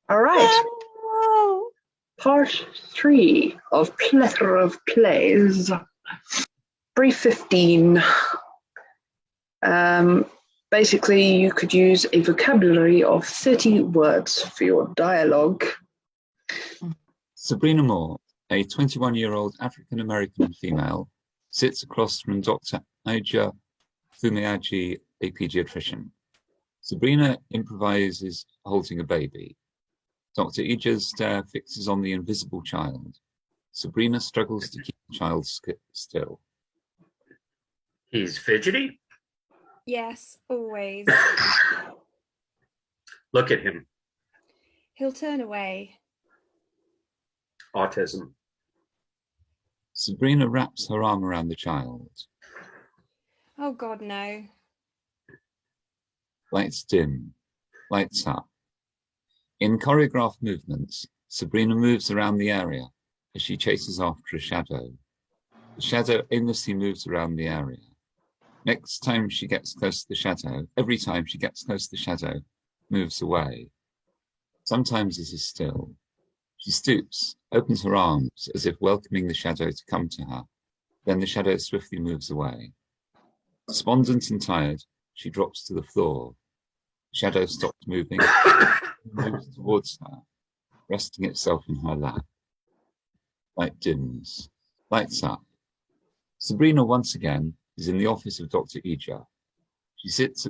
All right. Oh. Part 3 of Plethora of Plays. Brief 15. Basically, you could use a vocabulary of 30 words for your dialogue. Sabrina Moore, a 21-year-old African-American female, sits across from Dr. Aija Fumiaji, a pediatrician. Sabrina improvises holding a baby. Dr. Ija's stare fixes on the invisible child. Sabrina struggles to keep the child still. He's fidgety? Yes, always. Look at him. He'll turn away. Autism. Sabrina wraps her arm around the child. Oh God, no. Lights dim, lights up. In choreographed movements, Sabrina moves around the area as she chases after a shadow. The shadow aimlessly moves around the area. Next time she gets close to the shadow, every time she gets close to the shadow, moves away. Sometimes it is still. She stoops, opens her arms as if welcoming the shadow to come to her. Then the shadow swiftly moves away. Despondent and tired, she drops to the floor. The shadow stops moving, moves towards her, resting itself in her lap. Light dims, lights up. Sabrina once again is in the office of Dr. Ija. She sits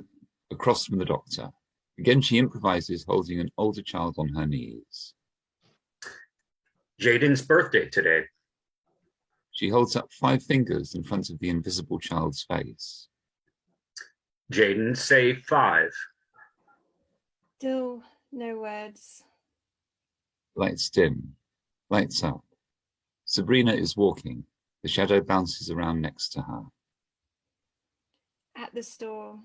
across from the doctor. Again, she improvises holding an older child on her knees. Jaden's birthday today. She holds up 5 fingers in front of the invisible child's face. Jaden, say 5. Still no words. Lights dim, lights up. Sabrina is walking. The shadow bounces around next to her. At the store.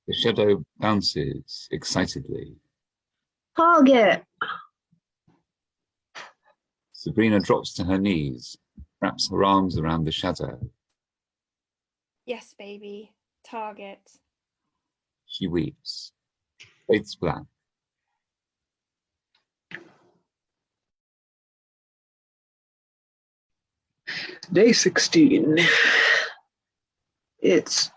The shadow bounces excitedly. Target. Sabrina drops to her knees, wraps her arms around the shadow. Yes, baby. Target. She weeps. Fades black. Day 16. It's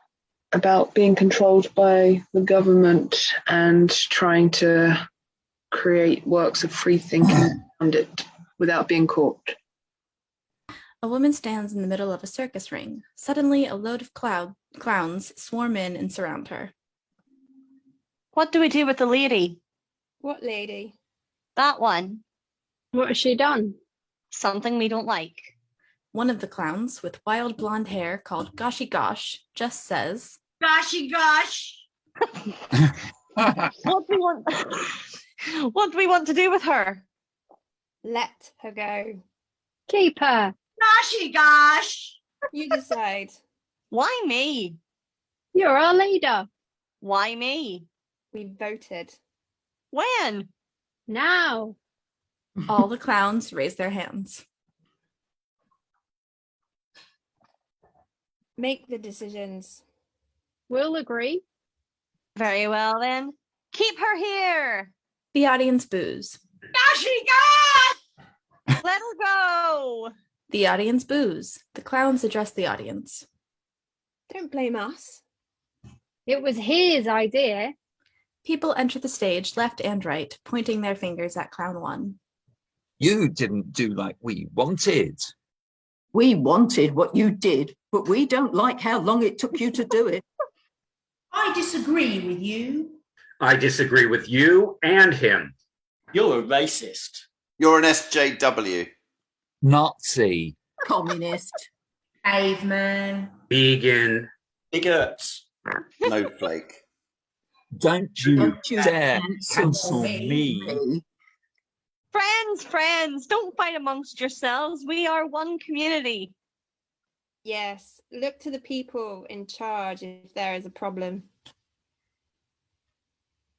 about being controlled by the government and trying to create works of free thinking around it without being caught. A woman stands in the middle of a circus ring. Suddenly, a load of clowns swarm in and surround her. What do we do with the lady? What lady? That one. What has she done? Something we don't like. One of the clowns, with wild blonde hair called Goshy Gosh, just says, Goshy gosh. What do we want to do with her? Let her go. Keep her. Goshy gosh. You decide. Why me? You're our leader. Why me? We voted. When? Now. all the clowns raise their hands. Make the decisions. We'll agree. Very well then. Keep her here. The audience boos. Goshy gosh. Let her go. The audience boos. The clowns address the audience. Don't blame us. It was his idea. People enter the stage left and right, pointing their fingers at Clown 1. You didn't do like we wanted. We wanted what you did, but we don't like how long it took you to do it. I disagree with you. I disagree with you and him. You're a racist. You're an SJW. Nazi. Communist. Caveman. Vegan. Bigots. Snowflake. Don't you dare cancel me. Friends, don't fight amongst yourselves. We are one community. Yes, look to the people in charge if there is a problem.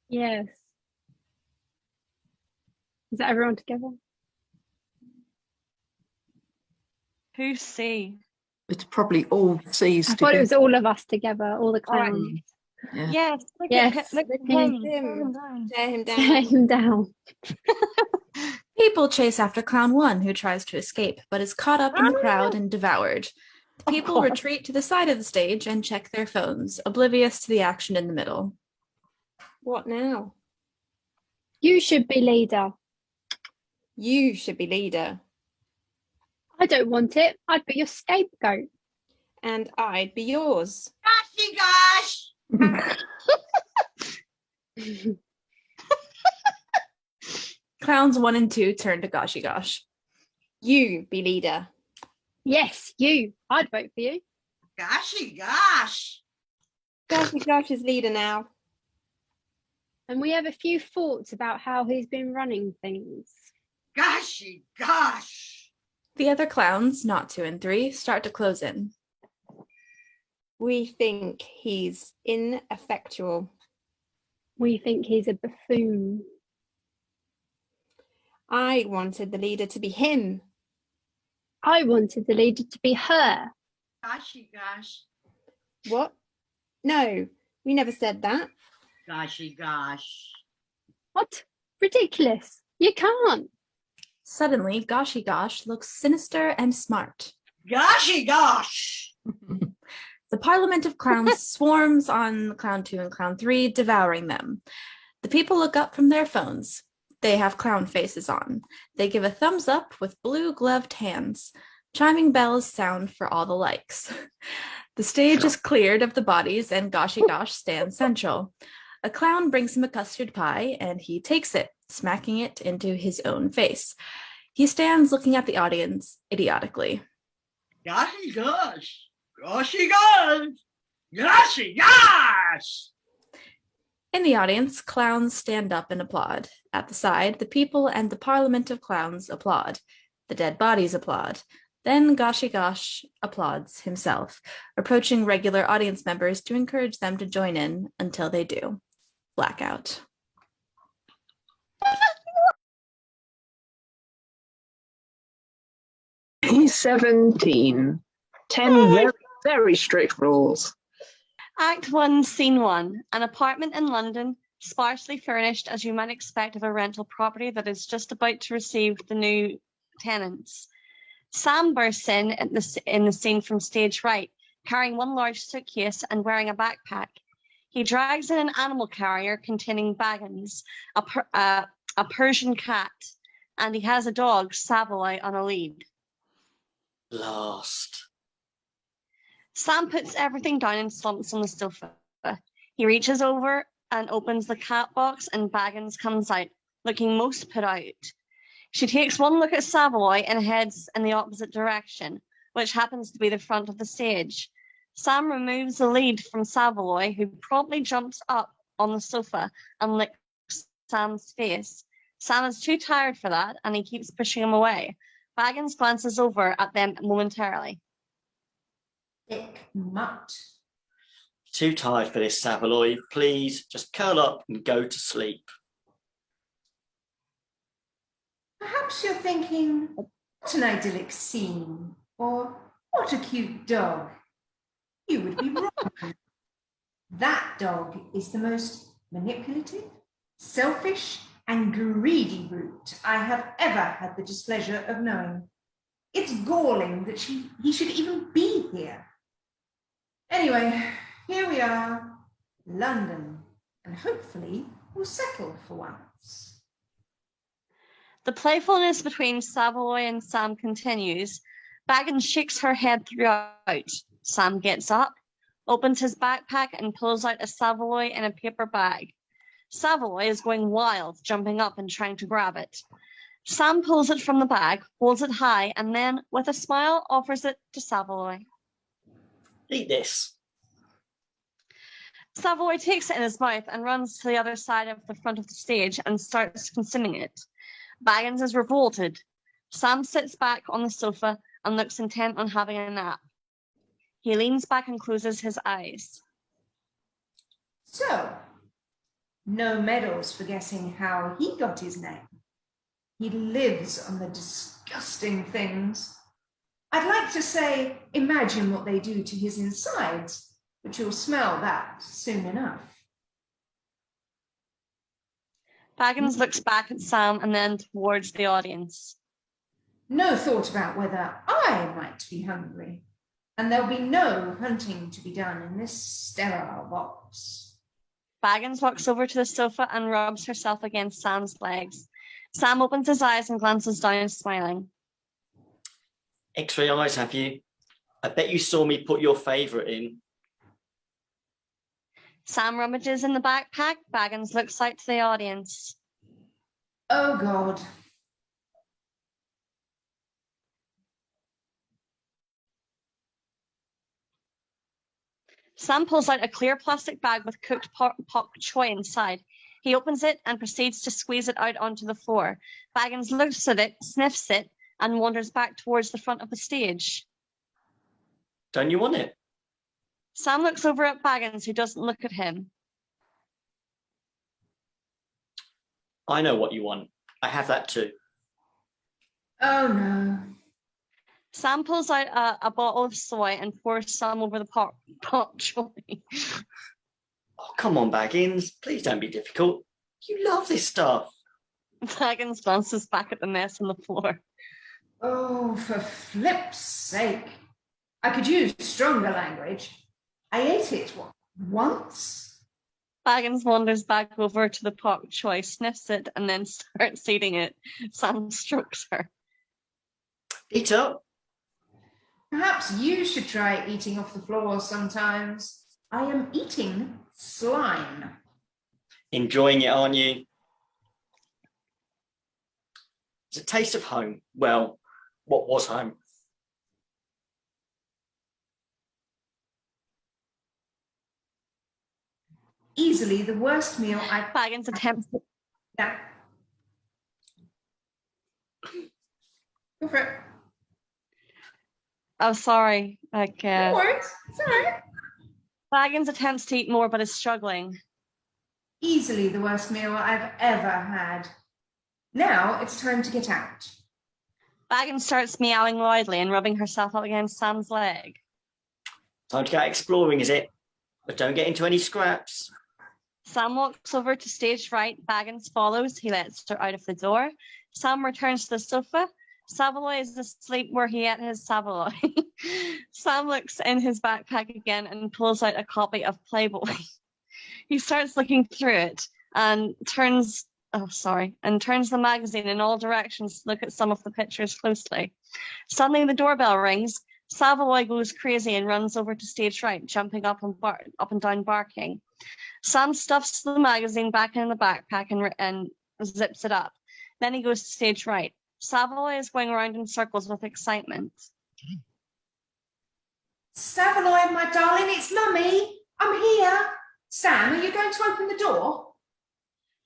Yes. Is that everyone together? Who's C? It's probably all C's I together. thought it was all of us together, all the clowns. Yeah. Yes. Look Yes, at look look at at him. him. Tear him down. Tear him down. People chase after Clown 1, who tries to escape, but is caught up in the crowd and devoured. The people retreat to the side of the stage and check their phones, oblivious to the action in the middle. What now? You should be leader. You should be leader. I don't want it. I'd be your scapegoat. And I'd be yours. Goshy gosh. Clowns 1 and 2 turn to Goshy Gosh. You be leader. Yes, you. I'd vote for you. Goshy gosh. Goshy Gosh is leader now. And we have a few thoughts about how he's been running things. Goshy gosh. The other clowns, not 2 and 3, start to close in. We think he's ineffectual. We think he's a buffoon. I wanted the leader to be him. I wanted the leader to be her. Goshy gosh. What? No, we never said that. Goshy gosh. What? Ridiculous. You can't. Suddenly, Goshy Gosh looks sinister and smart. Goshy gosh. The Parliament of Clowns swarms on Clown 2 and Clown 3, devouring them. The people look up from their phones. They have clown faces on. They give a thumbs up with blue-gloved hands. Chiming bells sound for all the likes. The stage is cleared of the bodies and Goshy Gosh stands central. A clown brings him a custard pie and he takes it, smacking it into his own face. He stands looking at the audience idiotically. Goshy gosh. Goshy gosh. Goshy gosh. In the audience, clowns stand up and applaud. At the side, the people and the Parliament of Clowns applaud. The dead bodies applaud. Then Goshy Gosh applauds himself, approaching regular audience members to encourage them to join in until they do. Blackout. He's 17. 10 very, very strict rules. Act 1, Scene 1. An apartment in London, sparsely furnished as you might expect of a rental property that is just about to receive the new tenants. Sam bursts in the scene from stage right, carrying one large suitcase and wearing a backpack. He drags in an animal carrier containing Baggins, a Persian cat, and he has a dog, Savoy, on a lead. Last. Sam puts everything down and slumps on the sofa. He reaches over and opens the cat box and Baggins comes out, looking most put out. She takes one look at Savoy and heads in the opposite direction, which happens to be the front of the stage. Sam removes the lead from Savoy, who promptly jumps up on the sofa and licks Sam's face. Sam is too tired for that, and he keeps pushing him away. Baggins glances over at them momentarily. Thick mutt. Too tired for this, Savoy. Please, just curl up and go to sleep. Perhaps you're thinking, what an idyllic scene, or what a cute dog. You would be wrong. That dog is the most manipulative, selfish, and greedy brute I have ever had the displeasure of knowing. It's galling that he should even be here. Anyway, here we are, London, and hopefully we'll settle for once. The playfulness between Savoy and Sam continues. Baggins shakes her head throughout. Sam gets up, opens his backpack and pulls out a Savoy in a paper bag. Savoy is going wild, jumping up and trying to grab it. Sam pulls it from the bag, holds it high, and then, with a smile, offers it to Savoy. Eat this. Savoy takes it in his mouth and runs to the other side of the front of the stage and starts consuming it. Baggins is revolted. Sam sits back on the sofa and looks intent on having a nap. He leans back and closes his eyes. So, no medals for guessing how he got his name. He lives on the disgusting things. I'd like to say, imagine what they do to his insides, but you'll smell that soon enough. Baggins looks back at Sam and then towards the audience. No thought about whether I might be hungry, and there'll be no hunting to be done in this sterile box. Baggins walks over to the sofa and rubs herself against Sam's legs. Sam opens his eyes and glances down, smiling. X-ray eyes, have you? I bet you saw me put your favourite in. Sam rummages in the backpack. Baggins looks out to the audience. Oh, God. Sam pulls out a clear plastic bag with cooked pork choy inside. He opens it and proceeds to squeeze it out onto the floor. Baggins looks at it, sniffs it, and wanders back towards the front of the stage. Don't you want it? Sam looks over at Baggins, who doesn't look at him. I know what you want. I have that too. Oh, no. Sam pulls out a bottle of soy and pours some over the pot choy. Oh, come on, Baggins. Please don't be difficult. You love this stuff. Baggins glances back at the mess on the floor. Oh, for flip's sake. I could use stronger language. I ate it, once? Baggins wanders back over to the pot choy, sniffs it, and then starts eating it. Sam strokes her. Eat up. Perhaps you should try eating off the floor sometimes. I am eating slime. Enjoying it, aren't you? It's a taste of home. Well, what was home? Easily the worst meal I've... Baggins attempts... Yeah. Go for it. Oh, sorry. No worries. It's all right. Baggins attempts to eat more, but is struggling. Easily the worst meal I've ever had. Now it's time to get out. Baggins starts meowing loudly and rubbing herself up against Sam's leg. Time to go exploring, is it? But don't get into any scraps. Sam walks over to stage right. Baggins follows. He lets her out of the door. Sam returns to the sofa. Saveloy is asleep where he ate his saveloy. Sam looks in his backpack again and pulls out a copy of Playboy. He starts looking through it and turns the magazine in all directions to look at some of the pictures closely. Suddenly the doorbell rings. Saveloy goes crazy and runs over to stage right, jumping up and down, barking. Sam stuffs the magazine back in the backpack and zips it up. Then he goes to stage right. Saveloy is going around in circles with excitement. Saveloy, my darling, it's Mummy. I'm here. Sam, are you going to open the door?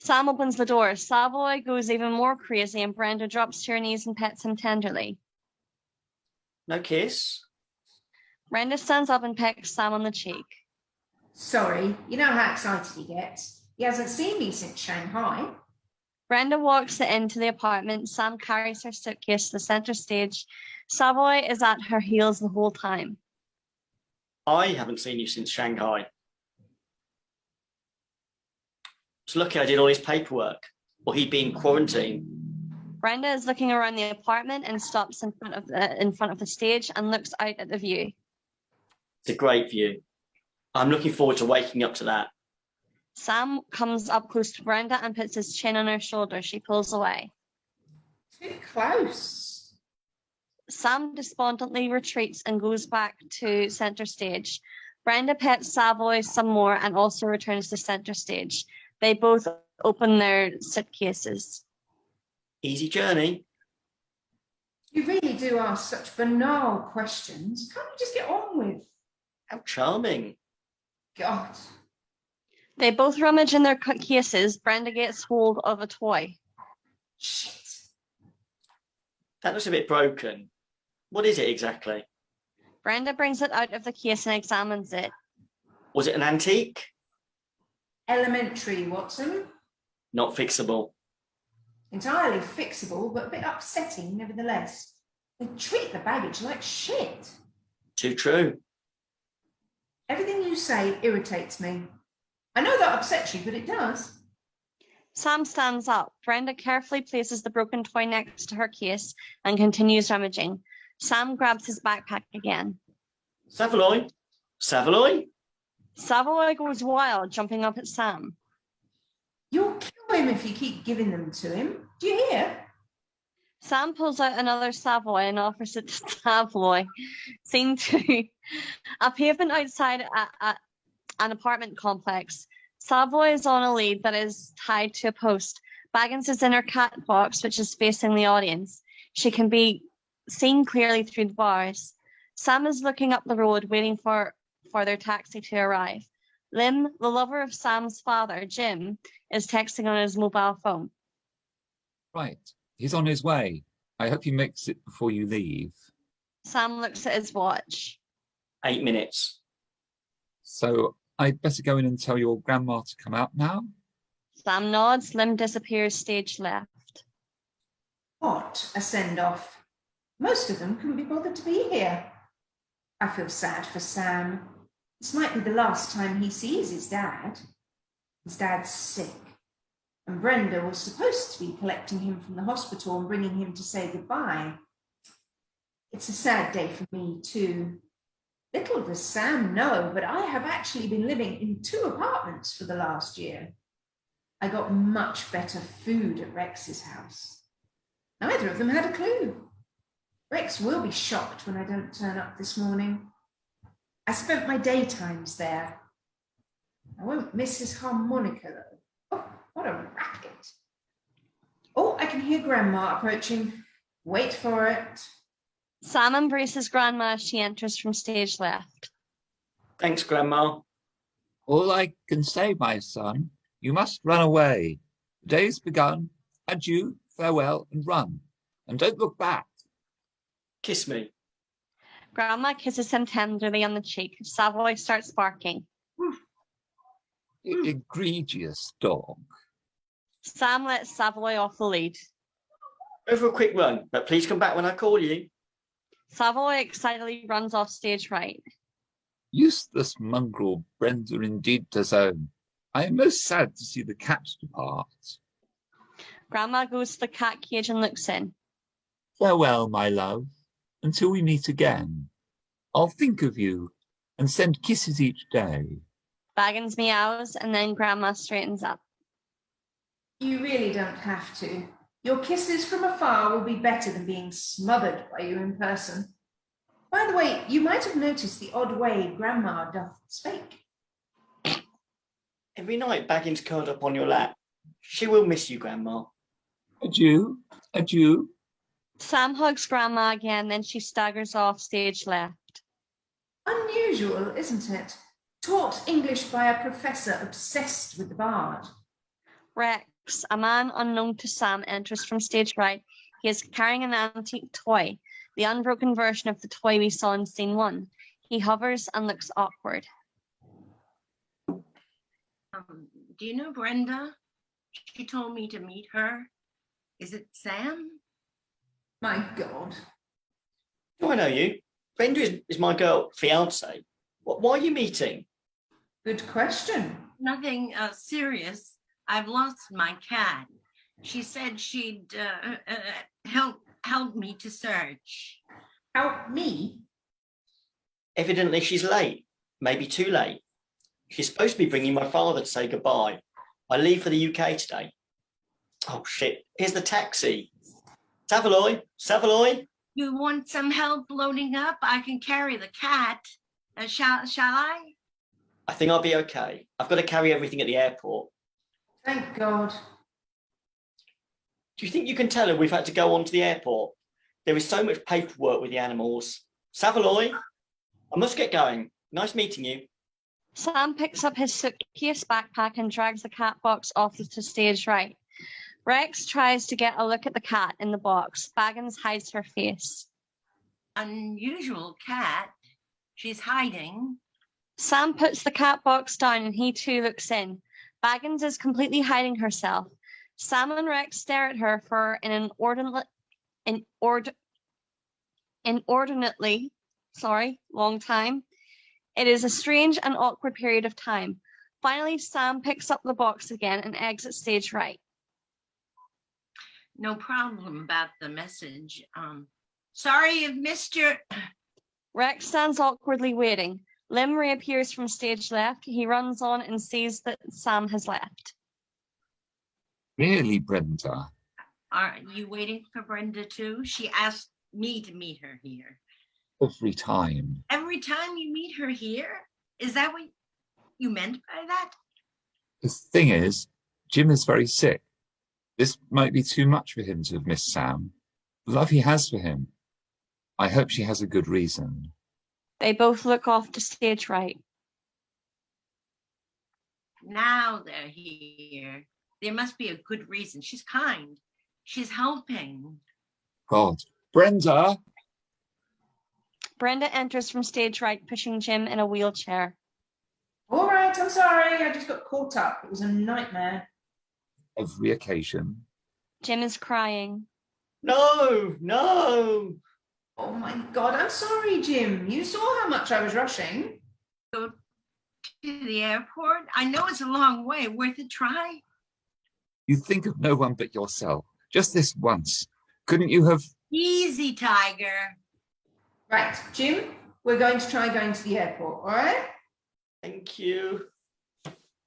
Sam opens the door. Saveloy goes even more crazy and Brenda drops to her knees and pets him tenderly. No kiss? Brenda stands up and pecks Sam on the cheek. Sorry, you know how excited he gets. He hasn't seen me since Shanghai. Brenda walks into the apartment. Sam carries her suitcase to the center stage. Saveloy is at her heels the whole time. I haven't seen you since Shanghai. It's lucky I did all his paperwork, or he'd be in quarantine. Brenda is looking around the apartment and stops in front of the stage and looks out at the view. It's a great view. I'm looking forward to waking up to that. Sam comes up close to Brenda and puts his chin on her shoulder. She pulls away. Too close. Sam despondently retreats and goes back to center stage. Brenda pets Saveloy some more and also returns to center stage. They both open their suitcases. Easy journey. You really do ask such banal questions. Can't you just get on with? How charming. God. They both rummage in their cases. Brenda gets hold of a toy. Shit. That looks a bit broken. What is it exactly? Brenda brings it out of the case and examines it. Was it an antique? Elementary, Watson. Not fixable. Entirely fixable, but a bit upsetting nevertheless. They treat the baggage like shit. Too true. Everything you say irritates me. I know that upsets you, but it does. Sam stands up. Brenda carefully places the broken toy next to her case and continues rummaging. Sam grabs his backpack again. Savoy! Savoy! Savoy goes wild, jumping up at Sam. You'll kill him if you keep giving them to him. Do you hear? Sam pulls out another Savoy and offers it to Savoy. Scene 2. A pavement outside an apartment complex. Savoy is on a lead that is tied to a post. Baggins is in her cat box, which is facing the audience. She can be seen clearly through the bars. Sam is looking up the road, waiting for their taxi to arrive. Lim, the lover of Sam's father, Jim, is texting on his mobile phone. Right, he's on his way. I hope he makes it before you leave. Sam looks at his watch. 8 minutes. So I'd better go in and tell your grandma to come out now? Sam nods. Lim disappears stage left. What a send-off. Most of them couldn't be bothered to be here. I feel sad for Sam. This might be the last time he sees his dad. His dad's sick, and Brenda was supposed to be collecting him from the hospital and bringing him to say goodbye. It's a sad day for me too. Little does Sam know, but I have actually been living in 2 apartments for the last year. I got much better food at Rex's house. Neither of them had a clue. Rex will be shocked when I don't turn up this morning. I spent my daytimes there. I won't miss his harmonica though. Oh, what a racket. Oh, I can hear Grandma approaching. Wait for it. Sam embraces Grandma as she enters from stage left. Thanks, Grandma. All I can say, my son, you must run away. The day's begun. Adieu, farewell, and run. And don't look back. Kiss me. Grandma kisses him tenderly on the cheek. Savoy starts barking. Egregious dog. Sam lets Savoy off the lead. Go for a quick run, but please come back when I call you. Savoy excitedly runs off stage right. Useless mongrel Brenda indeed does own. I am most sad to see the cat depart. Grandma goes to the cat cage and looks in. Farewell, my love, until we meet again. I'll think of you and send kisses each day. Baggins meows and then Grandma straightens up. You really don't have to. Your kisses from afar will be better than being smothered by you in person. By the way, you might have noticed the odd way Grandma doth speak. Every night Baggins curled up on your lap. She will miss you, Grandma. Adieu, adieu. Sam hugs Grandma again, then she staggers off stage left. Unusual, isn't it? Taught English by a professor obsessed with the bard. Rex, a man unknown to Sam, enters from stage right. He is carrying an antique toy, the unbroken version of the toy we saw in scene 1. He hovers and looks awkward. Do you know Brenda? She told me to meet her. Is it Sam? My God. Do I know you? Brenda is my girl fiance. Why are you meeting? Good question. Nothing serious. I've lost my cat. She said she'd help me to search. Help me? Evidently she's late. Maybe too late. She's supposed to be bringing my father to say goodbye. I leave for the UK today. Oh shit, here's the taxi. Savoy, Savoy. You want some help loading up? I can carry the cat. Shall I? I think I'll be okay. I've got to carry everything at the airport. Thank God. Do you think you can tell her we've had to go on to the airport? There is so much paperwork with the animals. Savoy, I must get going. Nice meeting you. Sam picks up his suitcase backpack and drags the cat box off to stage right. Rex tries to get a look at the cat in the box. Baggins hides her face. Unusual cat. She's hiding. Sam puts the cat box down and he too looks in. Baggins is completely hiding herself. Sam and Rex stare at her for an inordinately long time. It is a strange and awkward period of time. Finally, Sam picks up the box again and exits stage right. No problem about the message. Sorry you've missed your... Rex stands awkwardly waiting. Lim reappears from stage left. He runs on and sees that Sam has left. Really, Brenda? Are you waiting for Brenda too? She asked me to meet her here. Every time. Every time you meet her here? Is that what you meant by that? The thing is, Jim is very sick. This might be too much for him to have missed Sam. The love he has for him. I hope she has a good reason. They both look off to stage right. Now they're here. There must be a good reason. She's kind. She's helping. God. Brenda! Brenda enters from stage right, pushing Jim in a wheelchair. All right, I'm sorry. I just got caught up. It was a nightmare. Every occasion. Jim is crying. No, no. Oh my God, I'm sorry, Jim. You saw how much I was rushing. Go to the airport? I know it's a long way. Worth a try? You think of no one but yourself. Just this once. Couldn't you have... Easy, Tiger. Right, Jim, we're going to try going to the airport, all right? Thank you.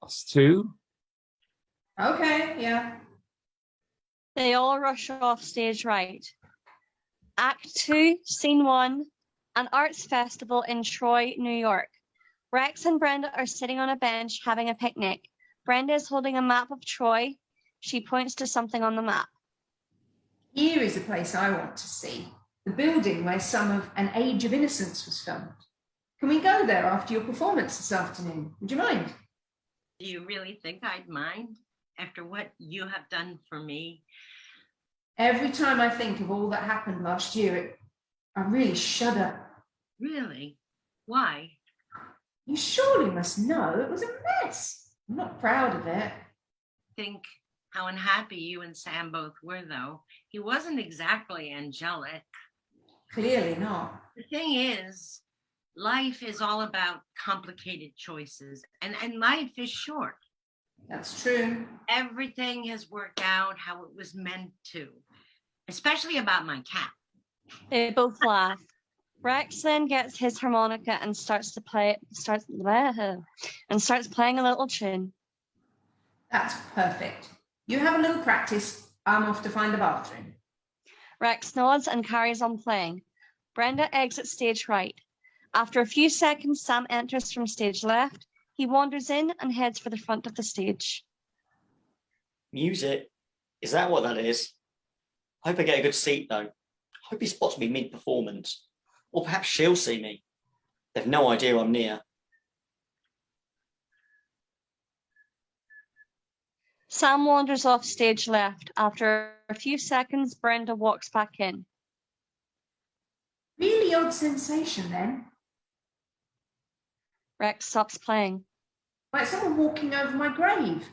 Us too? Okay, yeah. They all rush off stage right. Act 2, Scene 1, an arts festival in Troy, New York. Rex and Brenda are sitting on a bench having a picnic. Brenda is holding a map of Troy. She points to something on the map. Here is a place I want to see. The building where some of An Age of Innocence was filmed. Can we go there after your performance this afternoon? Would you mind? Do you really think I'd mind after what you have done for me? Every time I think of all that happened last year, I really shudder. Really? Why? You surely must know it was a mess. I'm not proud of it. Think how unhappy you and Sam both were, though. He wasn't exactly angelic. Clearly not. The thing is, life is all about complicated choices, and life is short. That's true. Everything has worked out how it was meant to, especially about my cat. They both laugh. Rex then gets his harmonica and starts playing a little tune. That's perfect. You have a little practice. I'm off to find the bathroom. Rex nods and carries on playing. Brenda exits stage right. After a few seconds, Sam enters from stage left. He wanders in and heads for the front of the stage. Music? Is that what that is? I hope I get a good seat, though. I hope he spots me mid-performance. Or perhaps she'll see me. They've no idea I'm near. Sam wanders off stage left. After a few seconds, Brenda walks back in. Really odd sensation then. Rex stops playing. Like someone walking over my grave.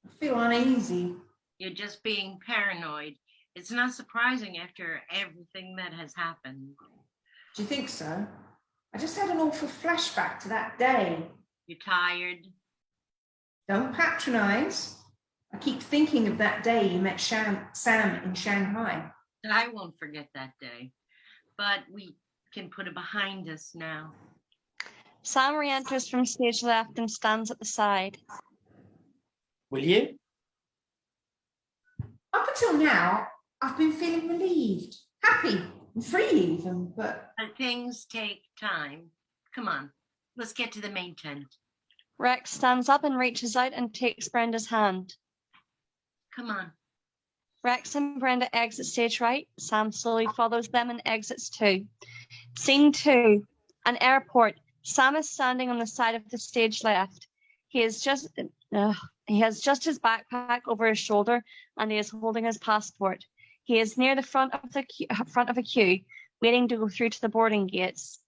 I feel uneasy. You're just being paranoid. It's not surprising after everything that has happened. Do you think so? I just had an awful flashback to that day. You're tired? Don't patronise. I keep thinking of that day you met Sam in Shanghai. I won't forget that day, but we can put it behind us now. Sam re-enters from stage left and stands at the side. Will you? Up until now, I've been feeling relieved, happy, and free even, but Things take time. Come on, let's get to the main tent. Rex stands up and reaches out and takes Brenda's hand. Come on. Rex and Brenda exit stage right. Sam slowly follows them and exits too. Scene 2, an airport. Sam is standing on the side of the stage left. He has just his backpack over his shoulder and he is holding his passport. He is near the front of a queue, waiting to go through to the boarding gates.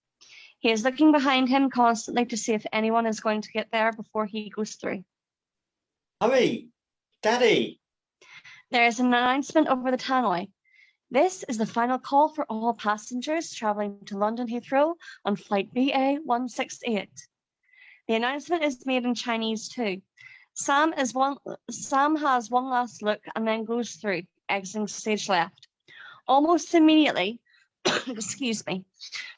He is looking behind him constantly to see if anyone is going to get there before he goes through. Hurry, Daddy. There is an announcement over the tannoy. This is the final call for all passengers travelling to London Heathrow on flight BA 168. The announcement is made in Chinese too. Sam has one last look and then goes through, exiting stage left. Almost immediately, excuse me,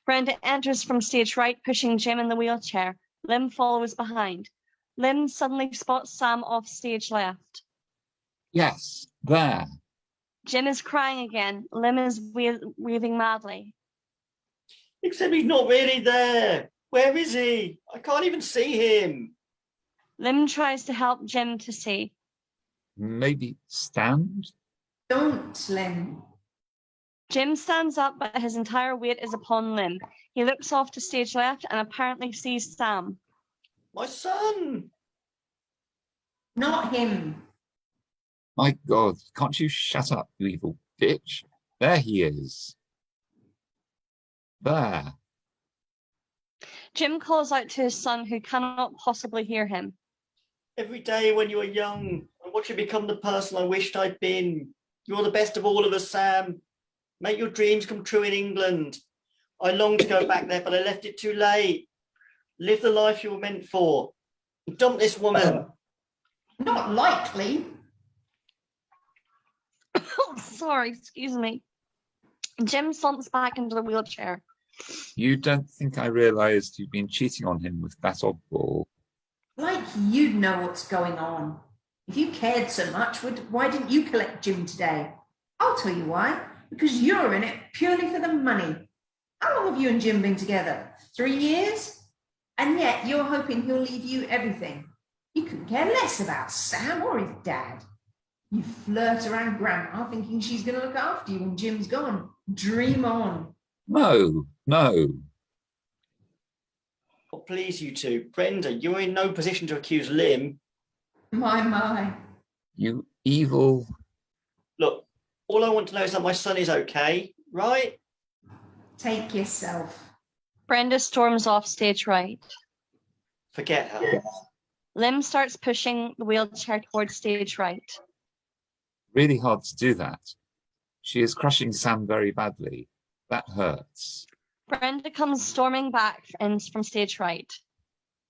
Brenda enters from stage right, pushing Jim in the wheelchair. Lim follows behind. Lim suddenly spots Sam off stage left. Yes, there. Jim is crying again. Lim is waving madly. Except he's not really there. Where is he? I can't even see him. Lim tries to help Jim to see. Maybe stand? Don't, Lim. Jim stands up, but his entire weight is upon Lim. He looks off to stage left and apparently sees Sam. My son! Not him. My God, can't you shut up, you evil bitch? There he is. There. Jim calls out to his son, who cannot possibly hear him. Every day when you were young, I watched you become the person I wished I'd been. You're the best of all of us, Sam. Make your dreams come true in England. I long to go back there, but I left it too late. Live the life you were meant for. Dump this woman. Not likely. Oh, sorry, excuse me. Jim slumps back into the wheelchair. You don't think I realised you'd been cheating on him with that oddball? Like you'd know what's going on. If you cared so much, why didn't you collect Jim today? I'll tell you why. Because you're in it purely for the money. How long have you and Jim been together? 3 years? And yet you're hoping he'll leave you everything. You couldn't care less about Sam or his dad. You flirt around Grandma thinking she's going to look after you when Jim's gone. Dream on. No, no. Oh, please, you two. Brenda, you're in no position to accuse Lim. My. You evil... Look, all I want to know is that my son is okay, right? Take yourself. Brenda storms off stage right. Forget her. Lim starts pushing the wheelchair towards stage right. Really hard to do that. She is crushing Sam very badly. That hurts. Brenda comes storming back from stage right.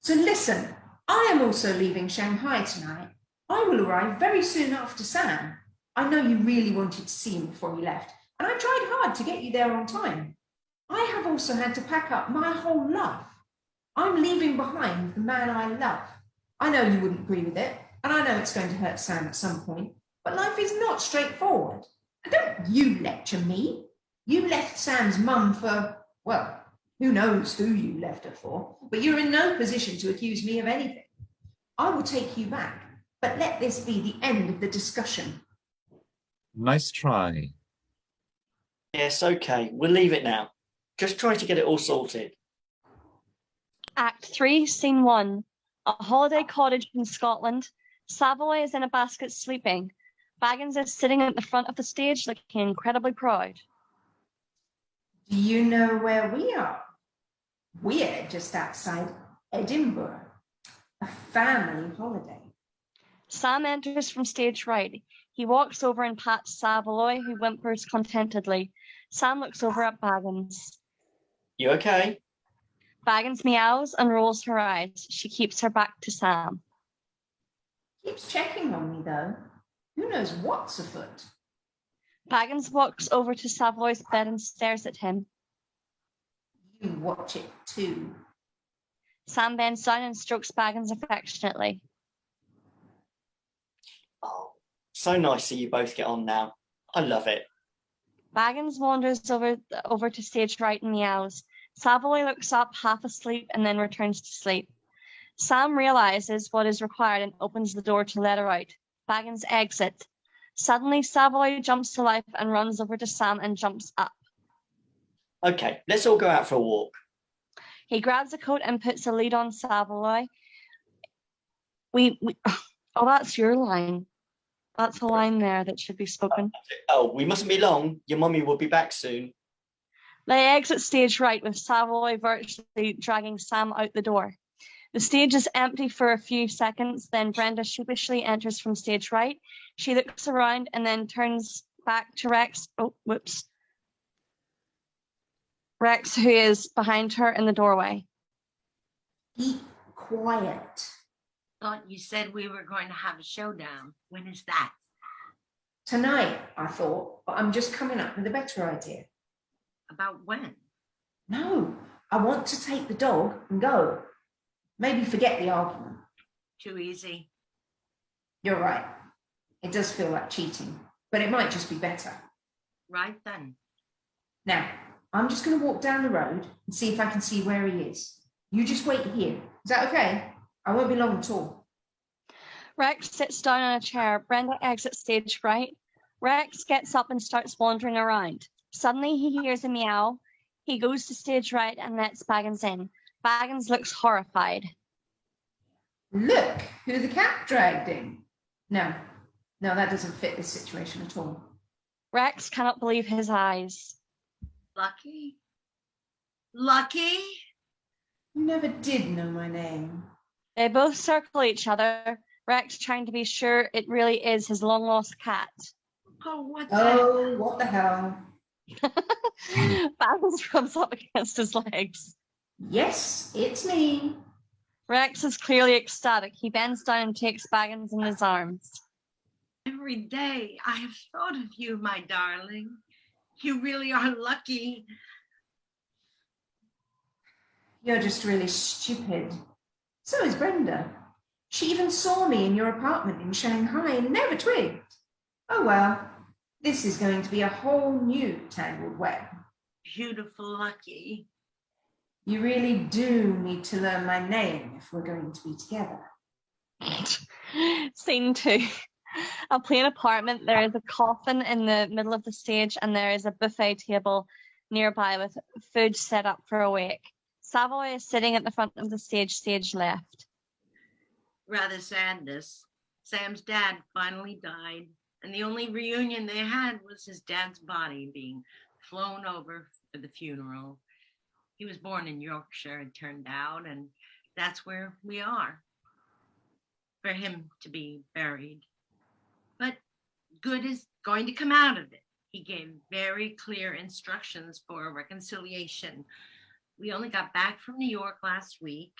So listen, I am also leaving Shanghai tonight. I will arrive very soon after Sam. I know you really wanted to see him before you left, and I tried hard to get you there on time. I have also had to pack up my whole life. I'm leaving behind the man I love. I know you wouldn't agree with it, and I know it's going to hurt Sam at some point, but life is not straightforward. And don't you lecture me. You left Sam's mum for, well, who knows who you left her for, but you're in no position to accuse me of anything. I will take you back, but let this be the end of the discussion. Nice try. Yes, okay. We'll leave it now. Just try to get it all sorted. Act 3, Scene 1. A holiday cottage in Scotland. Savoy is in a basket sleeping. Baggins is sitting at the front of the stage looking incredibly proud. Do you know where we are? We're just outside Edinburgh. A family holiday. Sam enters from stage right. He walks over and pats Savoy, who whimpers contentedly. Sam looks over at Baggins. You okay? Baggins meows and rolls her eyes. She keeps her back to Sam. Keeps checking on me, though. Who knows what's afoot? Baggins walks over to Savoy's bed and stares at him. You watch it too. Sam bends down and strokes Baggins affectionately. Oh, so nice to see you both get on now. I love it. Baggins wanders over to stage right and meows. Savoy looks up, half asleep, and then returns to sleep. Sam realizes what is required and opens the door to let her out. Baggins exits. Suddenly, Savoy jumps to life and runs over to Sam and jumps up. Okay, let's all go out for a walk. He grabs a coat and puts a lead on Savoy. Oh, that's your line. That's a line there that should be spoken. Oh, we mustn't be long. Your mummy will be back soon. They exit stage right with Savoy virtually dragging Sam out the door. The stage is empty for a few seconds, then Brenda sheepishly enters from stage right. She looks around and then turns back to Rex. Oh, whoops. Rex, who is behind her in the doorway. Keep quiet. Thought you said we were going to have a showdown. When is that? Tonight, I thought, but I'm just coming up with a better idea. About when? No, I want to take the dog and go. Maybe forget the argument. Too easy. You're right. It does feel like cheating, but it might just be better. Right then. Now, I'm just going to walk down the road and see if I can see where he is. You just wait here. Is that okay? I won't be long at all. Rex sits down on a chair. Brenda exits stage right. Rex gets up and starts wandering around. Suddenly he hears a meow. He goes to stage right and lets Baggins in. Baggins looks horrified. Look who the cat dragged in. No, that doesn't fit this situation at all. Rex cannot believe his eyes. Lucky? Lucky? You never did know my name. They both circle each other, Rex trying to be sure it really is his long-lost cat. Oh, what the hell? Baggins rubs up against his legs. Yes, it's me. Rex is clearly ecstatic. He bends down and takes Baggins in his arms. Every day I have thought of you, my darling. You really are lucky. You're just really stupid. So is Brenda. She even saw me in your apartment in Shanghai and never twigged. Oh well, this is going to be a whole new tangled web. Beautiful Lucky. You really do need to learn my name if we're going to be together. Scene 2. A plain apartment. There is a coffin in the middle of the stage and there is a buffet table nearby with food set up for a wake. Savoy is sitting at the front of the stage left. Rather sadness. Sam's dad finally died, and the only reunion they had was his dad's body being flown over for the funeral. He was born in Yorkshire, it turned out, and that's where we are, for him to be buried. But good is going to come out of it. He gave very clear instructions for a reconciliation. We only got back from New York last week.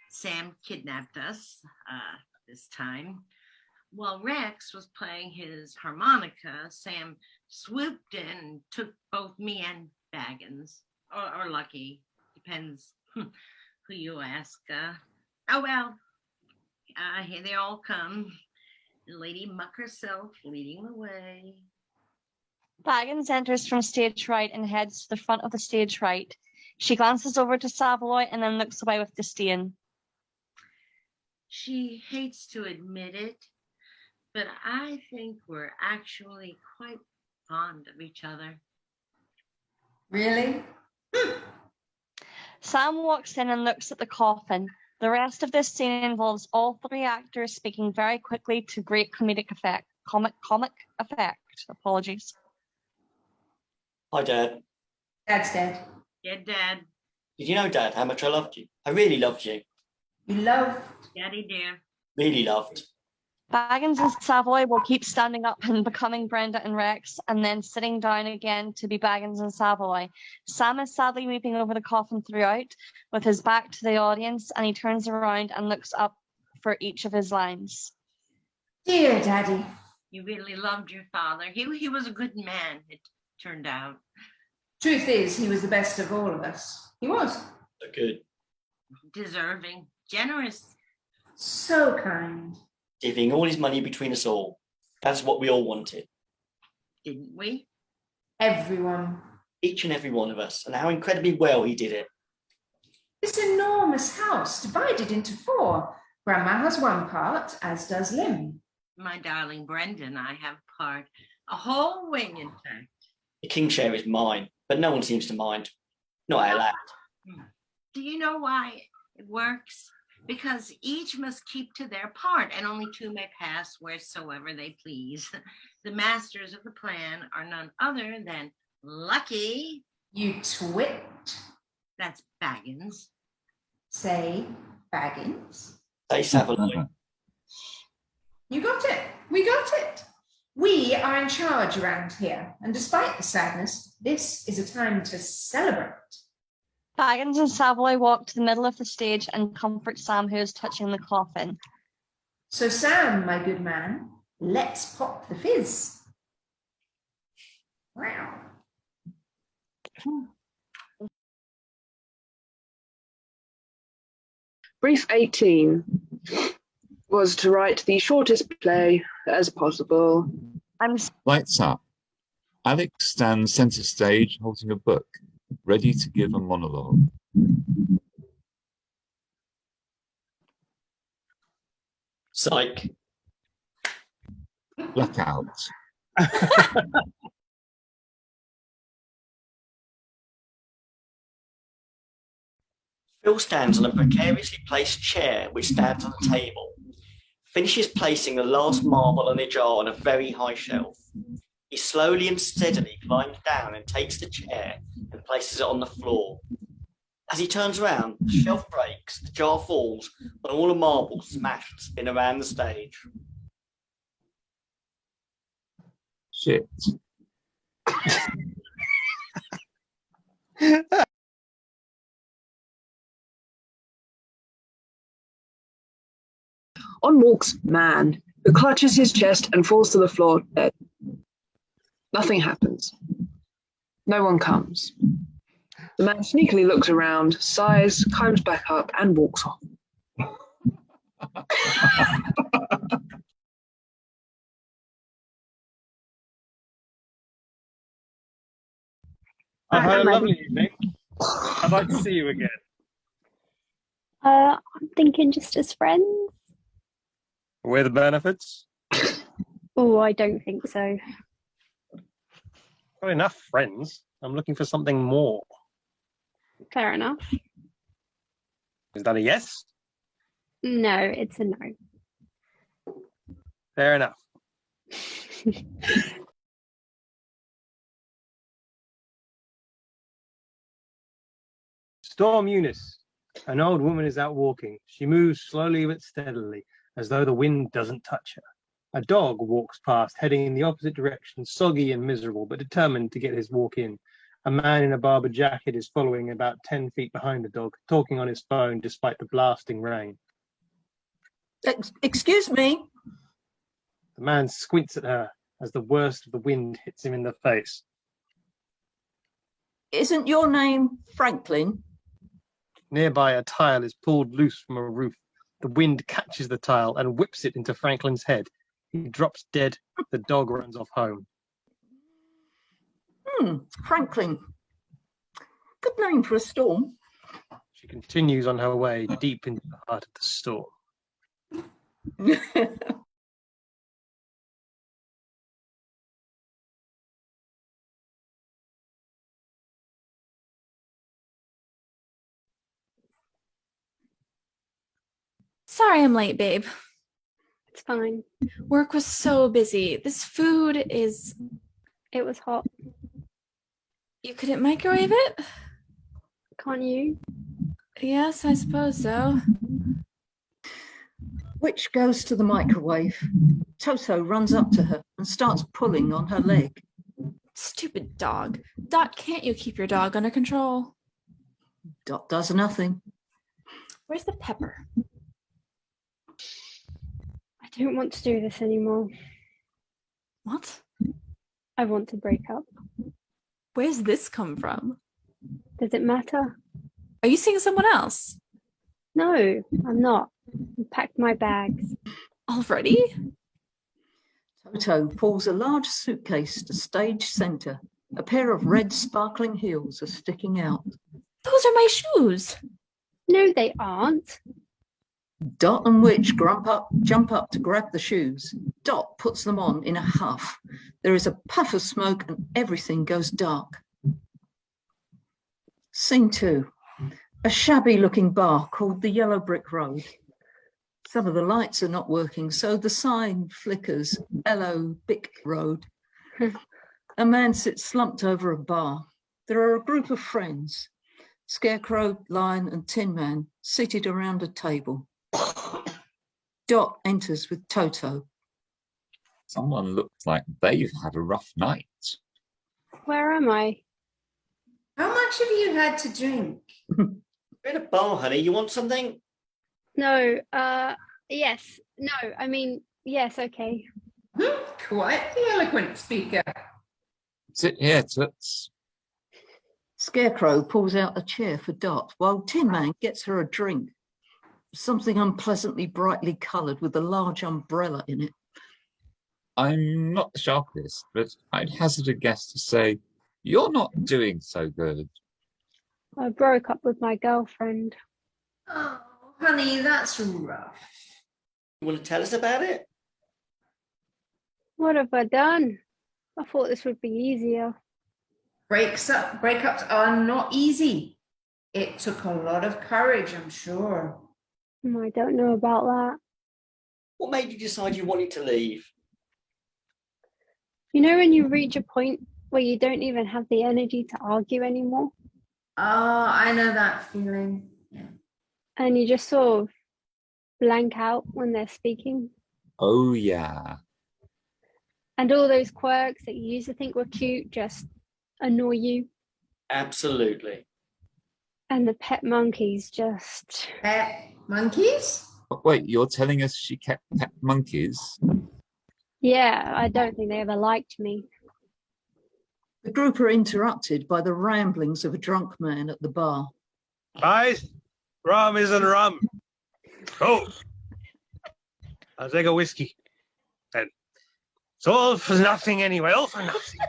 Sam kidnapped us this time. While Rex was playing his harmonica, Sam swooped in and took both me and Baggins, or Lucky, depends who you ask. Oh well, here they all come. Lady Muck herself leading the way. Baggins enters from stage right and heads to the front of the stage right. She glances over to Savoy and then looks away with disdain. She hates to admit it, but I think we're actually quite fond of each other. Really? Sam walks in and looks at the coffin. The rest of this scene involves all three actors speaking very quickly to great comedic effect. Comic effect. Apologies. Hi, Dad. Dad's dead. Yeah, Dad. Did you know, Dad, how much I loved you? I really loved you. You loved? Daddy dear. Really loved. Baggins and Savoy will keep standing up and becoming Brenda and Rex, and then sitting down again to be Baggins and Savoy. Sam is sadly weeping over the coffin throughout, with his back to the audience, and he turns around and looks up for each of his lines. Dear Daddy. You really loved your father. He was a good man, it turned out. Truth is, he was the best of all of us. He was. So good. Deserving. Generous. So kind. Divvying all his money between us all. That's what we all wanted. Didn't we? Everyone. Each and every one of us. And how incredibly well he did it. This enormous house divided into 4. Grandma has one part, as does Lim. My darling Brenda and I have part. A whole wing, in fact. The king share is mine, but no one seems to mind. Not our lad. Do you know why it works? Because each must keep to their part, and only 2 may pass wheresoever they please. The masters of the plan are none other than Lucky. You twit. That's Baggins. Say Baggins. Say Savoy. You got it. We got it. We are in charge around here, and despite the sadness, this is a time to celebrate. Baggins and Savoy walk to the middle of the stage and comfort Sam, who is touching the coffin. So Sam, my good man, let's pop the fizz. Wow. Brief 18 was to write the shortest play as possible. Lights up. Alex stands centre stage holding a book, ready to give a monologue. Psych. Blackout. Phil stands on a precariously placed chair which stands on a table. Finishes placing the last marble in a jar on a very high shelf. He slowly and steadily climbs down and takes the chair and places it on the floor. As he turns around, the shelf breaks, the jar falls, and all the marbles smash and spin around the stage. Shit. On walks man, who clutches his chest and falls to the floor dead. Nothing happens. No one comes. The man sneakily looks around, sighs, climbs back up, and walks off. I've had a lovely evening. I'd like to see you again. I'm thinking just as friends. With benefits? Oh, I don't think so. Got enough friends. I'm looking for something more. Fair enough. Is that a yes? No, it's a no. Fair enough. Storm Eunice. An old woman is out walking. She moves slowly but steadily, as though the wind doesn't touch her. A dog walks past, heading in the opposite direction, soggy and miserable, but determined to get his walk in. A man in a Barber jacket is following about 10 feet behind the dog, talking on his phone despite the blasting rain. Excuse me? The man squints at her as the worst of the wind hits him in the face. Isn't your name Franklin? Nearby, a tile is pulled loose from a roof. The wind catches the tile and whips it into Franklin's head. He drops dead. The dog runs off home. Franklin. Good name for a storm. She continues on her way deep into the heart of the storm. Sorry I'm late, babe. It's fine. Work was so busy. This food is... It was hot. You couldn't microwave it? Can't you? Yes, I suppose so. Which goes to the microwave. Toto runs up to her and starts pulling on her leg. Stupid dog. Dot, can't you keep your dog under control? Dot does nothing. Where's the pepper? I don't want to do this anymore. What? I want to break up. Where's this come from? Does it matter? Are you seeing someone else? No, I'm not. I packed my bags. Already? Toto pulls a large suitcase to stage centre. A pair of red sparkling heels are sticking out. Those are my shoes. No, they aren't. Dot and Witch jump up to grab the shoes. Dot puts them on in a huff. There is a puff of smoke and everything goes dark. Scene 2. A shabby-looking bar called the Yellow Brick Road. Some of the lights are not working, so the sign flickers, Yellow Brick Road. A man sits slumped over a bar. There are a group of friends, Scarecrow, Lion and Tin Man, seated around a table. Dot enters with Toto. Someone looks like they've had a rough night. Where am I? How much have you had to drink? We're in a bar, honey. You want something? No, yes. No, I mean, yes, okay. Quite the eloquent speaker. Sit here, Toots. Scarecrow pulls out a chair for Dot, while Tin Man gets her a drink. Something unpleasantly brightly coloured with a large umbrella in it. I'm not the sharpest, but I'd hazard a guess to say you're not doing so good. I broke up with my girlfriend. Oh, honey, that's rough. You want to tell us about it? What have I done? I thought this would be easier. Breakups are not easy. It took a lot of courage, I'm sure. I don't know about that. What made you decide you wanted to leave? You know when you reach a point where you don't even have the energy to argue anymore? Oh, I know that feeling. Yeah. And you just sort of blank out when they're speaking. Oh, yeah. And all those quirks that you used to think were cute just annoy you. Absolutely. And the pet monkeys just... Pet monkeys? Wait, you're telling us she kept pet monkeys? Yeah, I don't think they ever liked me. The group are interrupted by the ramblings of a drunk man at the bar. Guys, rum isn't rum. Oh, I'll take a whiskey. And it's all for nothing anyway, all for nothing.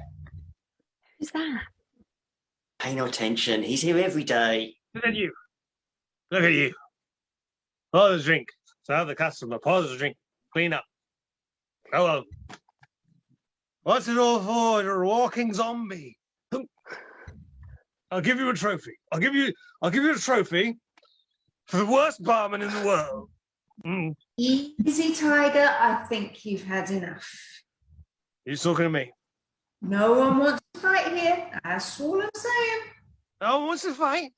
Who's that? Pay no attention. He's here every day. Look at you. Look at you. Pour the drink. Serve the customer. Pour the drink. Clean up. Go on. What's it all for? You're a walking zombie. I'll give you a trophy. I'll give you a trophy for the worst barman in the world. Mm. Easy, Tiger. I think you've had enough. You're talking to me. No one wants to fight here. That's all I'm saying. No one wants to fight.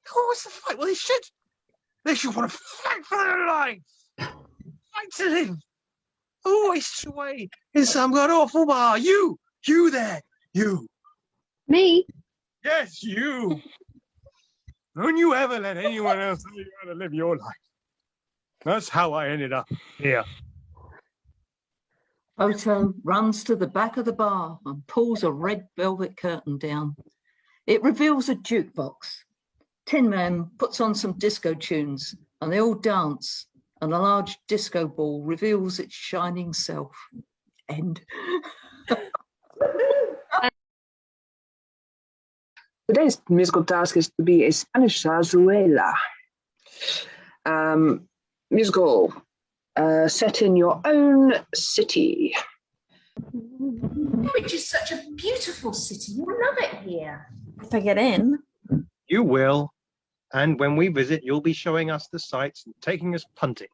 No one wants to fight. Well, they should. They should want to fight for their life. Fight to live. Who wastes away in some god awful bar? You there, you. Me? Yes, you. Don't you ever let anyone else tell you how to live your life. That's how I ended up here. Otto runs to the back of the bar and pulls a red velvet curtain down. It reveals a jukebox. Tin Man puts on some disco tunes and they all dance, and a large disco ball reveals its shining self. End. Today's musical task is to be a Spanish Zarzuela. Musical set in your own city. Which is such a beautiful city. You love it here. If I get in. You will. And when we visit, you'll be showing us the sights and taking us punting.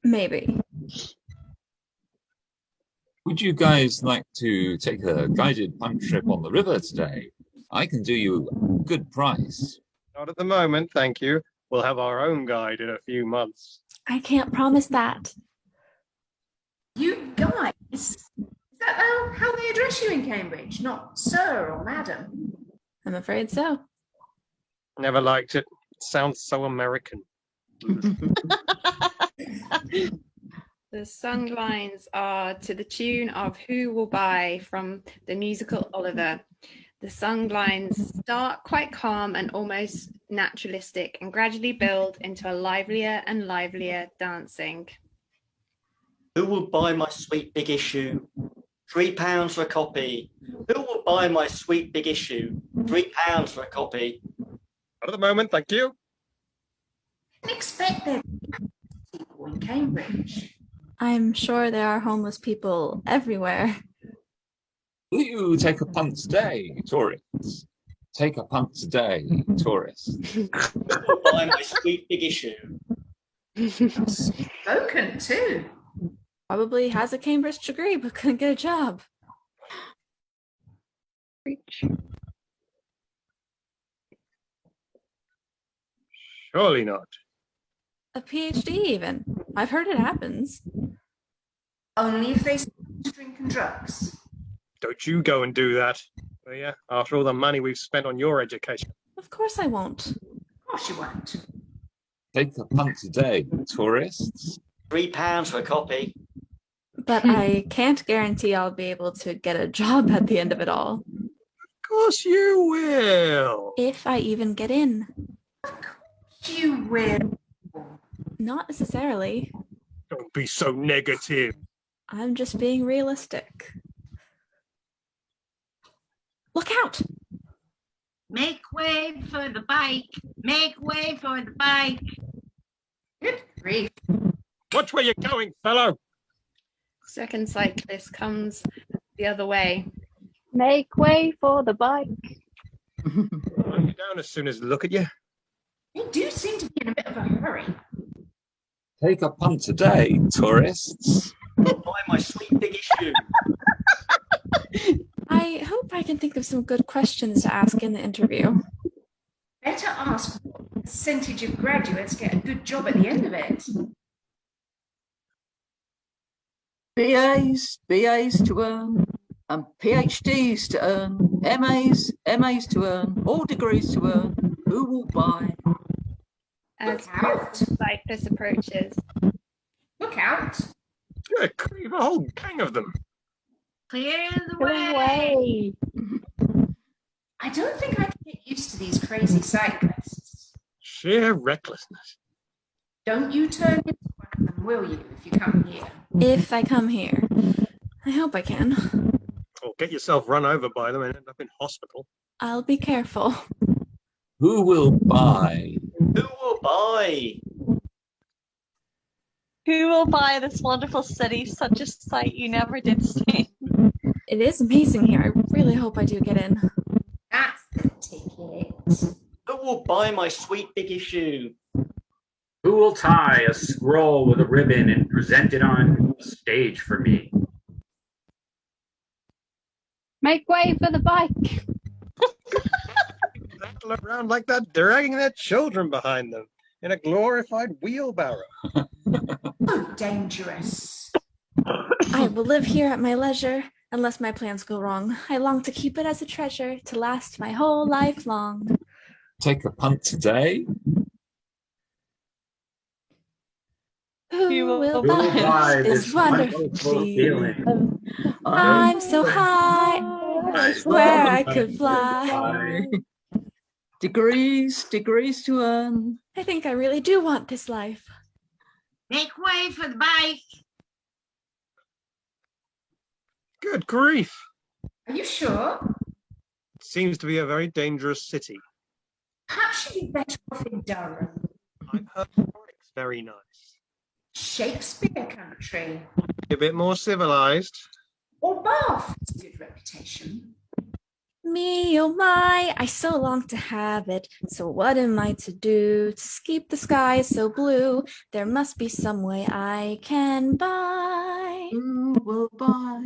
Maybe. Would you guys like to take a guided punt trip on the river today? I can do you a good price. Not at the moment, thank you. We'll have our own guide in a few months. I can't promise that. You guys? Is that how they address you in Cambridge? Not sir or madam? I'm afraid so. Never liked it. It sounds so American. The song lines are to the tune of Who Will Buy from the musical Oliver. The song lines start quite calm and almost naturalistic and gradually build into a livelier and livelier dancing. Who will buy my sweet big issue? £3 for a copy. Who will buy my sweet big issue? £3 for a copy. Not at the moment, thank you. I didn't expect there to be people in Cambridge. I'm sure there are homeless people everywhere. Will you take a punt today, tourists? Take a punt today, tourists. Who will buy my sweet big issue? Spoken too. Probably has a Cambridge degree but couldn't get a job. Surely not. A PhD even. I've heard it happens. Only if they drink and drugs. Don't you go and do that. Oh, yeah, after all the money we've spent on your education. Of course I won't. Of course you won't. Take a punt today, tourists. £3 for a copy. But I can't guarantee I'll be able to get a job at the end of it all. Of course you will. If I even get in. Of course you will. Not necessarily. Don't be so negative. I'm just being realistic. Look out! Make way for the bike. Make way for the bike. Good grief. Watch where you're going, fellow. Second cyclist comes the other way. Make way for the bike. I'll get down as soon as I look at you. You do seem to be in a bit of a hurry. Take a punt today, tourists. Buy my sweet big issue. I hope I can think of some good questions to ask in the interview. Better ask what percentage of graduates get a good job at the end of it. BAs to earn, and PhDs to earn, MAs to earn, all degrees to earn. Who will buy? As Look out. the cyclist approaches. Look out. Good grief, a whole gang of them. Clear the Go way. away. I don't think I can get used to these crazy cyclists. Sheer recklessness. Don't you turn into one of them, will you, if you come here? If I come here. I hope I can. Or get yourself run over by them and end up in hospital. I'll be careful. Who will buy? Who will buy? Who will buy this wonderful city, such a sight you never did see? It is amazing here. I really hope I do get in. That's the ticket. Who will buy my sweet big issue? Who will tie a scroll with a ribbon and present it on the stage for me? Make way for the bike. Rattle around like that, dragging their children behind them in a glorified wheelbarrow. So dangerous. I will live here at my leisure, unless my plans go wrong. I long to keep it as a treasure, to last my whole life long. Take a punt today. Who will buy this this wonderful wonderful feeling? feeling? I'm so high, I swear I could fly. Degrees to earn. I think I really do want this life. Make way for the bike. Good grief. Are you sure? Seems to be a very dangerous city. Perhaps you'd be better off in Durham. I've heard it's very nice. Shakespeare country. A bit more civilized. Or Bath has a good reputation. Me, oh my, I so long to have it. So what am I to do to keep the sky so blue? There must be some way I can buy. Who will buy?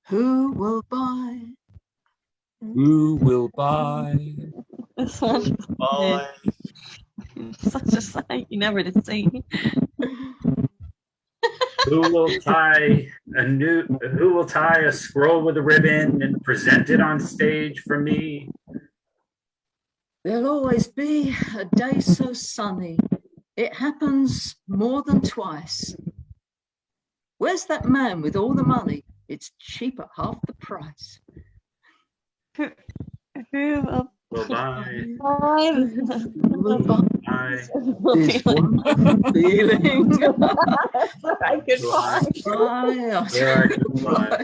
Who will buy? Who will buy? This one. Buy. Such a sight you never did see. Who will tie a scroll with a ribbon and present it on stage for me? There'll always be a day so sunny. It happens more than twice. Where's that man with all the money? It's cheap at half the price. Who Will buy. Will buy. This wonderful feeling. I could Buy.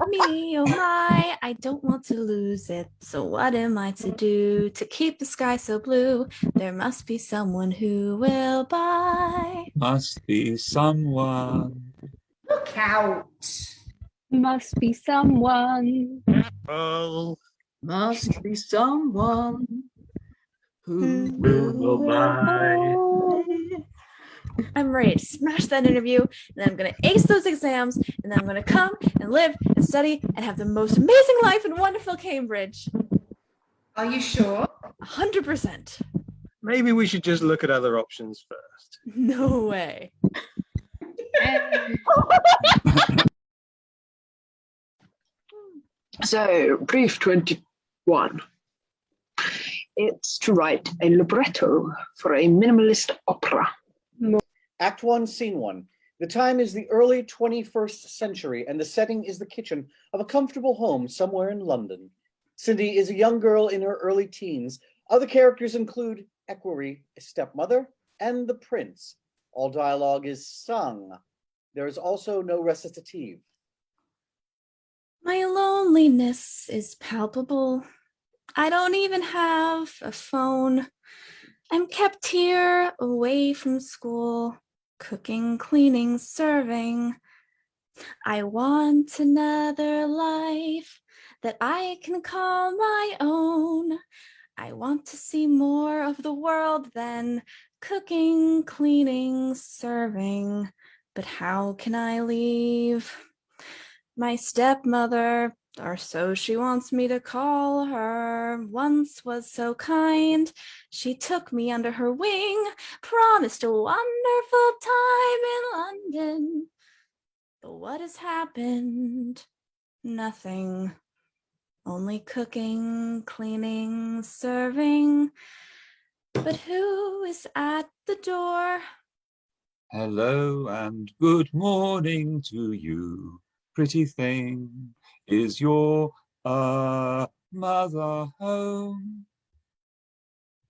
Me, oh my, I don't want to lose it. So what am I to do to keep the sky so blue? There must be someone who will buy. Must be someone. Look out. Must be someone. Oh, Must be someone who will buy. I'm ready to smash that interview, and then I'm going to ace those exams, and then I'm going to come and live and study and have the most amazing life in wonderful Cambridge. Are you sure? 100%. maybe we should just look at other options first. No way. So, brief 21. It's to write a libretto for a minimalist opera. Act 1, Scene 1. The time is the early 21st century, and the setting is the kitchen of a comfortable home somewhere in London. Cindi is a young girl in her early teens. Other characters include Equerry, a stepmother, and the prince. All dialogue is sung. There is also no recitative. My loneliness is palpable. I don't even have a phone. I'm kept here away from school, cooking, cleaning, serving. I want another life that I can call my own. I want to see more of the world than cooking, cleaning, serving. But how can I leave? My stepmother, or so she wants me to call her, once was so kind. She took me under her wing, promised a wonderful time in London. But what has happened? Nothing. Only cooking, cleaning, serving. But who is at the door? Hello and good morning to you. Pretty thing, is your mother home?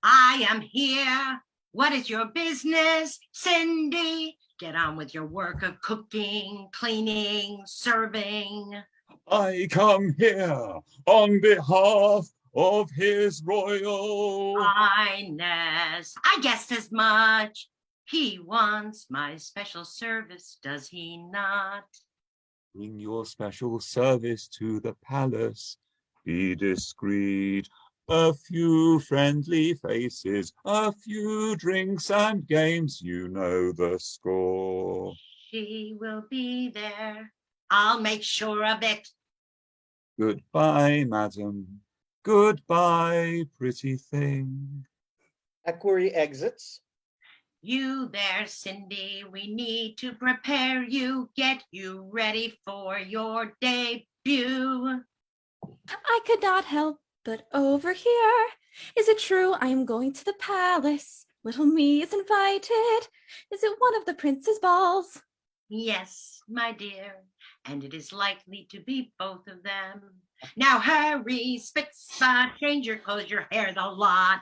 I am here. What is your business, Cindi? Get on with your work of cooking, cleaning, serving. I come here on behalf of His Royal Highness. I guessed as much. He wants my special service, does he not? Bring your special service to the palace. Be discreet. A few friendly faces, a few drinks and games, you know the score. She will be there. I'll make sure of it. Goodbye, madam. Goodbye, pretty thing. Equerry exits. You there, Cindi, we need to prepare you, get you ready for your debut. I could not help but overhear. Is it true I am going to the palace? Little me is invited. Is it one of the prince's balls? Yes, my dear, and it is likely to be both of them. Now hurry, spit-spot, change your clothes, your hair, the lot.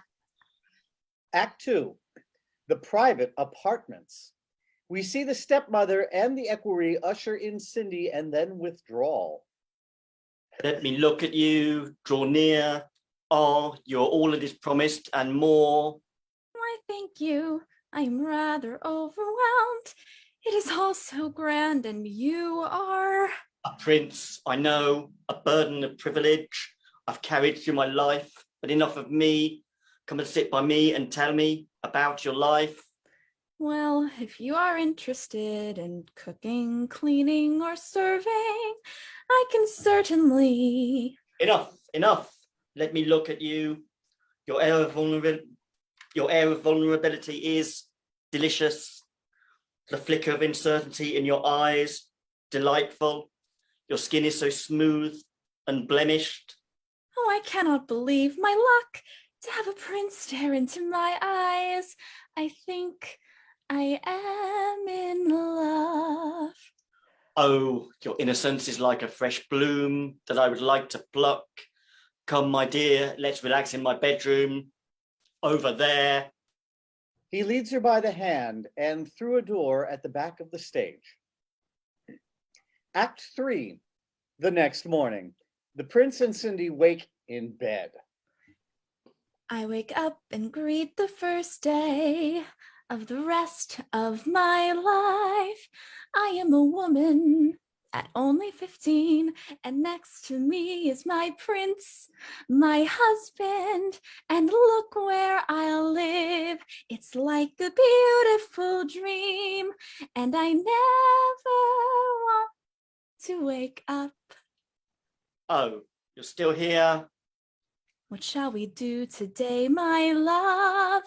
Act 2. The private apartments. We see the stepmother and the equerry usher in Cindi and then withdraw. Let me look at you, draw near. Oh, you're all that is promised and more. Why, thank you. I am rather overwhelmed. It is all so grand, and you are... A prince, I know, a burden of privilege I've carried through my life, but enough of me. Come and sit by me and tell me about your life. Well, if you are interested in cooking, cleaning, or serving, I can certainly... Enough. Let me look at you. Your air of vulnerability is delicious. The flicker of uncertainty in your eyes, delightful. Your skin is so smooth and blemished. Oh, I cannot believe my luck to have a prince stare into my eyes. I think I am in love. Oh, your innocence is like a fresh bloom that I would like to pluck. Come, my dear, let's relax in my bedroom. Over there. He leads her by the hand and through a door at the back of the stage. Act 3. The next morning, the prince and Cindi wake in bed. I wake up and greet the first day of the rest of my life. I am a woman at only 15, and next to me is my prince, my husband, and look where I live. It's like a beautiful dream, and I never want to wake up. Oh, you're still here? What shall we do today, my love?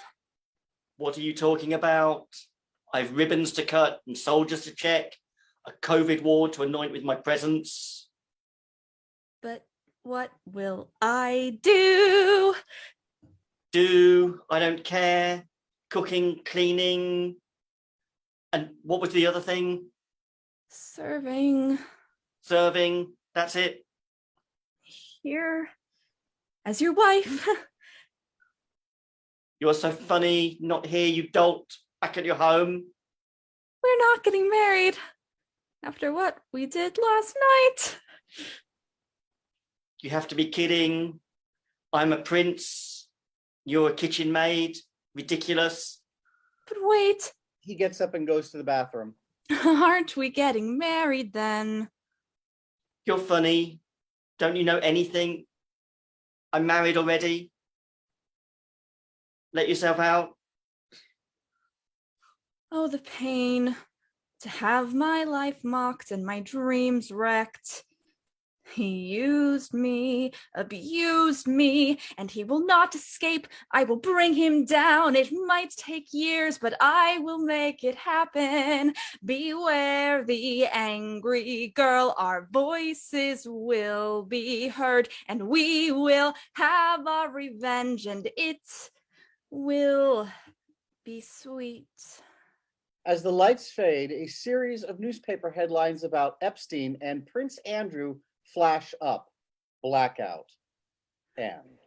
What are you talking about? I've ribbons to cut and soldiers to check, a COVID ward to anoint with my presence. But What will I do? I don't care. Cooking, cleaning. And what was the other thing? Serving. That's it. Here as your wife. You're so funny. Not here, you dolt. Back at your home. We're not getting married after what we did last night. You have to be kidding. I'm a prince. You're a kitchen maid. Ridiculous. But wait. He gets up and goes to the bathroom. Aren't we getting married then? You're funny. Don't you know anything? I'm married already. Let yourself out. Oh, the pain. To have my life mocked and my dreams wrecked. He used me, abused me, and he will not escape. I will bring him down. It might take years, but I will make it happen. Beware the angry girl. Our voices will be heard, and we will have our revenge, and it will be sweet. As the lights fade, a series of newspaper headlines about Epstein and Prince Andrew flash up. Blackout. And